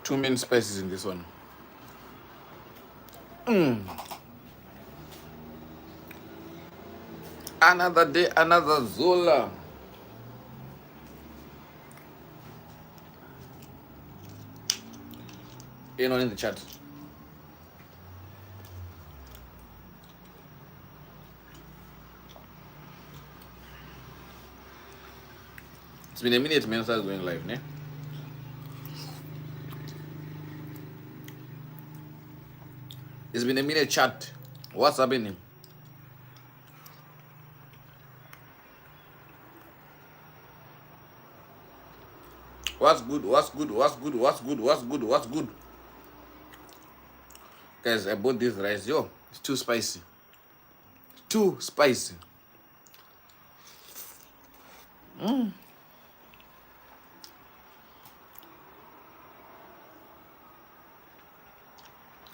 Too many spices in this one. Another day, another Zola. Anyone in the chat? It's been a minute, man. Starts going live, ne? It's been a minute, chat. What's happening? What's good? What's good? What's good? What's good? What's good? What's good? Guys, I bought this rice. Yo, it's too spicy. Too spicy.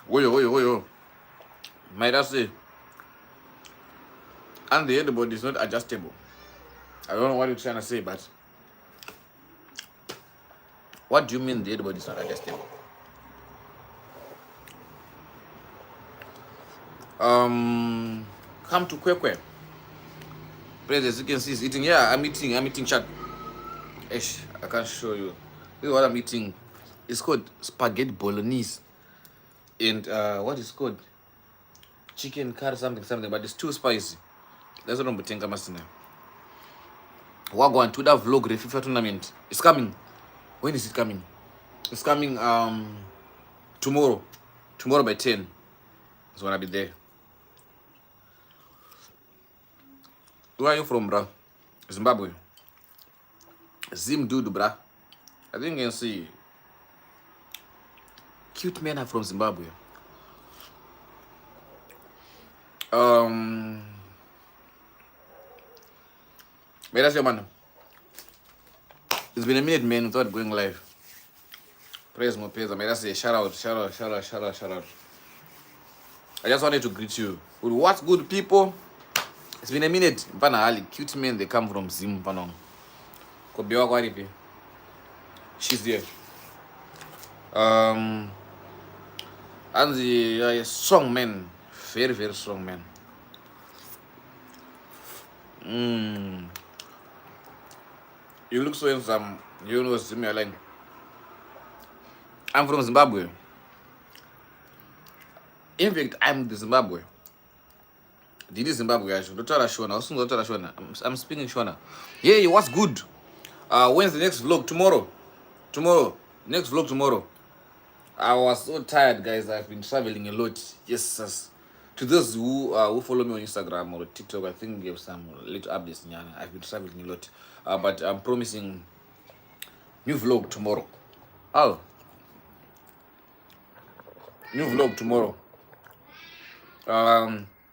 Oyo. Might I say? And the headboard is not adjustable. I don't know what you're trying to say, but what do you mean the headboard is not adjustable? Come to Kwekwe. Please, as you can see, he's eating. Yeah, I'm eating chat. Ish, I can't show you. This is what I'm eating. It's called spaghetti bolognese. And what is called? Chicken curry something, but it's too spicy. That's what I'm putting masina. Wagwan to that vlog FIFA tournament. It's coming. When is it coming? It's coming tomorrow. Tomorrow by 10. It's gonna be there. Where are you from, bro? Zimbabwe. Zim dude, bro. I think you can see. Cute men are from Zimbabwe. But that's your man. It's been a minute, man, without going live. Praise more praise. I mean, that's a shout out. I just wanted to greet you. With what's good, people? It's been a minute. Cute men, they come from Zim. She's there. And the strong men. Very, very strong men. You look so handsome. You know, Zim, you're like. I'm from Zimbabwe. In fact, I'm the Zimbabwe. Did you Zimbabwe? I'm speaking Shona. Hey, what's good? When's the next vlog? Tomorrow. Next vlog tomorrow. I was so tired, guys. I've been traveling a lot. Yes. To those who follow me on Instagram or TikTok, I think we have some little updates. I've been traveling a lot. But I'm promising new vlog tomorrow. New vlog tomorrow.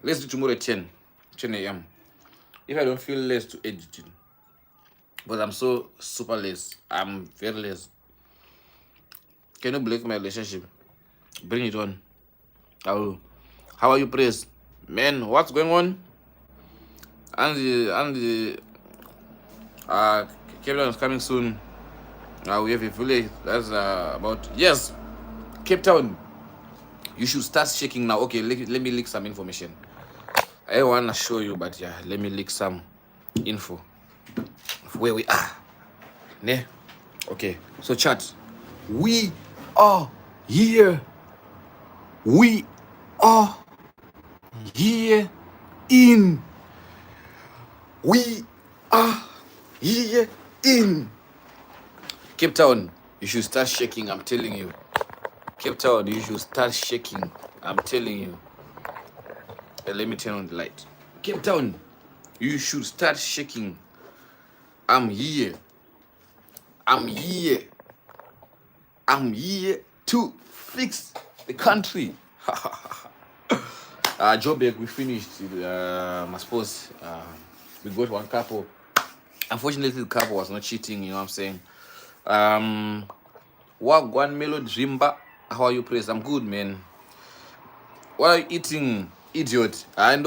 Let's do tomorrow at 10 a.m. If I don't feel less to edit it, but I'm so super less. I'm very less. Can you break my relationship? Bring it on. How are you, Praise? Man, what's going on? And the Cape Town is coming soon. We have a village that's about, yes, Cape Town. You should start shaking now. Okay, let me leak some information. I want to show you, but yeah, let me leak some info of where we are. Ne? Okay, so chat. We are here. We are here in. We are here in Cape Town. You should start shaking, I'm telling you. Cape Town, you should start shaking. I'm telling you. Let me turn on the light. Cape Town, you should start shaking. I'm here. I'm here to fix the country. Joburg, we finished. I suppose we got one couple. Unfortunately, the couple was not cheating. You know what I'm saying? Wagwan Melo Jimba. How are you, Praise? I'm good, man. What are you eating, idiot? I'm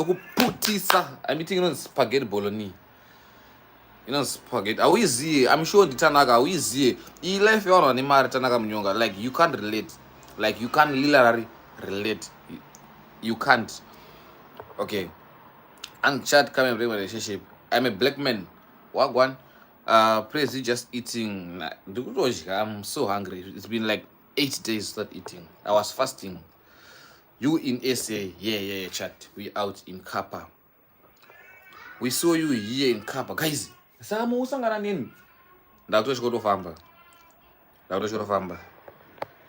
eating spaghetti bolognese. You know, spaghetti. I'm sure the Tanaka, he left you on the Tanaka Mnyonga. Like, you can't relate. Like, you can't literally relate. You can't. Okay. And chat coming bring relationship. I'm a black man. What one? Praise you just eating. I'm so hungry. It's been like 8 days not eating. I was fasting. You in SA, yeah, chat. We out in Kappa. We saw you here in Kappa. Guys, Samu usangana nini? Ndatoshikotofamba.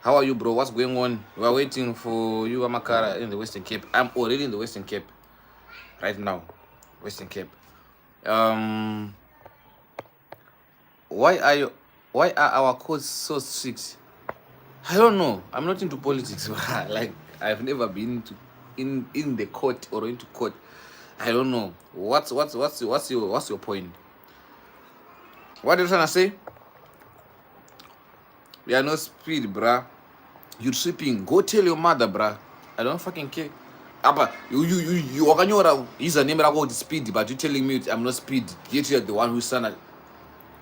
How are you, bro? What's going on? We are waiting for you, Amakara, in the Western Cape. I'm already in the Western Cape right now. Western Cape. Why are our codes so strict? I don't know. I'm not into politics. Like, I've never been to in the court or into court. I don't know. What's your point? What are you trying to say? We are no speed, bruh. You're sleeping. Go tell your mother, bruh. I don't fucking care. But you wakanyora is a name about the speed, but you telling me I'm not speed. Yet you're the one who's trying to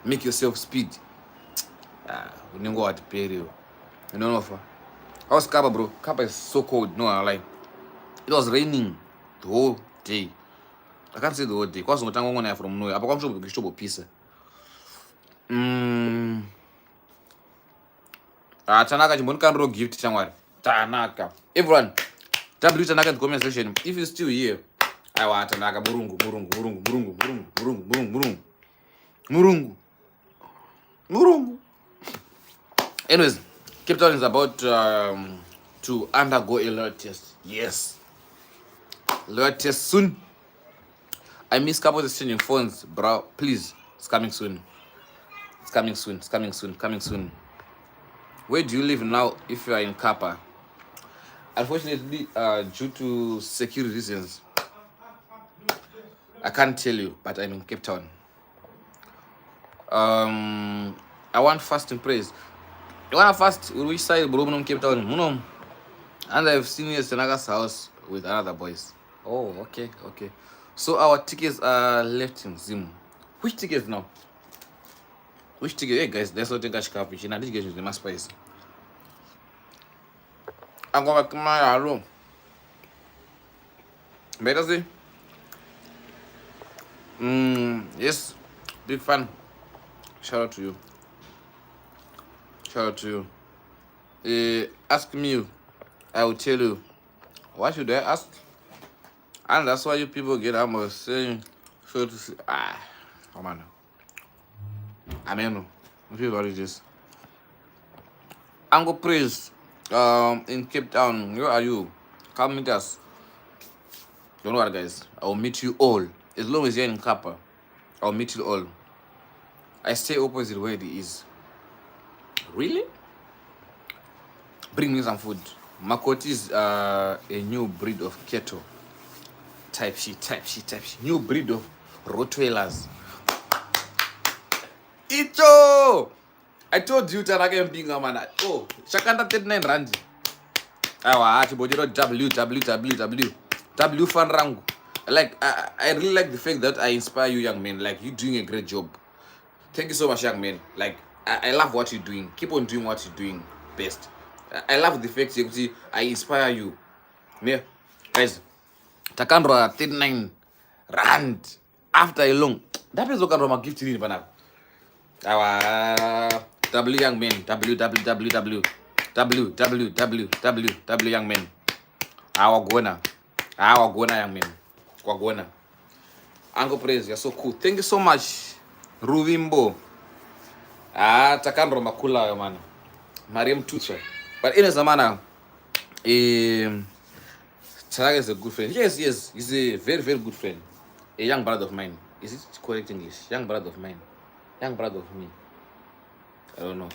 make yourself speed. We didn't go at the period. You know what? How's Kappa, bro? Kappa is so cold. No, I lie. It was raining the whole day. I can't say the whole day. Because I'm from nowhere. I'm going to go pizza. Tanaka Jimonkan gift somewhere. Tanaka. Everyone, W Tanaka in the comment section. If you're still here, I want Tanaka Murungu. Anyways, Cape Town is about to undergo a lot test. Yes. Lot test soon. I miss couple exchanging phones, bro. Please. It's coming soon. Coming soon. Where do you live now if you are in Kappa? Unfortunately, due to security reasons, I can't tell you, but I'm in Cape Town. I want fasting praise. You want to fast? Which side, bro? In Cape Town? And I've seen you at Senaga's house with other boys. Oh, okay. So our tickets are left in Zim. Which tickets now? Which ticket? Hey guys, there's nothing cash capish. And I did get you the mass price. I'm going back to my room. Better see? Yes, big fan. Shout out to you. Ask me, I will tell you. Why should I ask? And that's why you people get almost saying, so to say, come on. I mean, what is this? Ango Praise, in Cape Town. Where are you? Come meet us. Don't worry, guys. I will meet you all. As long as you're in Kappa, I'll meet you all. I stay opposite where it is. Really? Bring me some food. Makoti is a new breed of cattle. Type shit. New breed of Rottweilers. Icho! I told you that I can be a man. Oh, Shakanda 39 Randi. I W fan rangu. Like, I really like the fact that I inspire you, young men. Like, you're doing a great job. Thank you so much, young men. Like, I love what you're doing. Keep on doing what you're doing best. I love the fact that I inspire you. Yeah. Guys, Takandra 39 Rand. After a long. That is what I'm gift to you. Our W young men. W young men. Our Gona young men. Kwagona. Ango Praise, you're so cool. Thank you so much. Ruvimbo. Takandro Makula, man. Mariam Tutra. But in a Zamana, Taraga is a good friend. Yes, he's a very, very good friend. A young brother of mine. Is it correct English? Young brother of mine. Young brother of me. I don't know.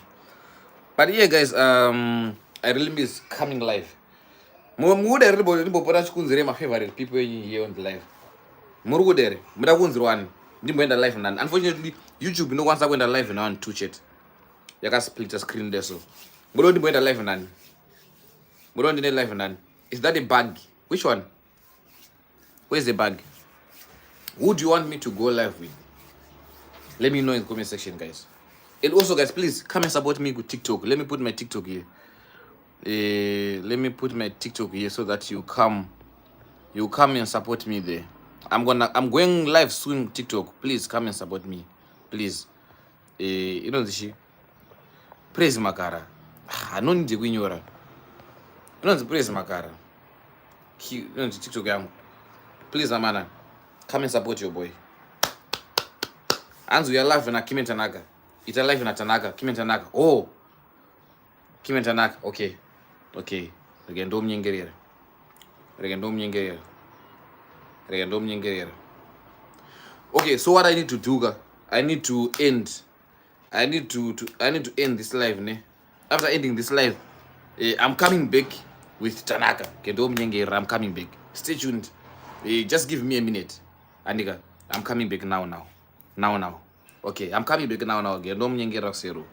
But yeah, guys, I really miss coming live. My favorite people here on the live. Murugudere, Mudagunzruan, didn't live and unfortunately, YouTube no one's going to live now and touch it. You can split the screen there so. Mudondi went live and Mudondi live and is that a bug? Which one? Where's the bug? Who do you want me to go live with? Let me know in the comment section, guys. And also, guys, please come and support me with TikTok. Let me put my TikTok here. Let me put my TikTok here so that you come and support me there. I'm going live soon TikTok. Please come and support me, please. You know this. Praise Makara. I don't need to win your. You know praise Makara. You know TikTok yangu. Please, Amana, come and support your boy. And we are live na Kimen Tanaka. It's alive na Tanaka. Kimen Tanaka. Oh, Kimen Tanaka. Okay. Regendo mnyengerera. Okay, so what I need to do, I need to end this live, ne? After ending this live, I'm coming back with Tanaka. I'm coming back. Stay tuned. Just give me a minute. Aniga, I'm coming back now. Okay, I'm coming back now. Stay tuned.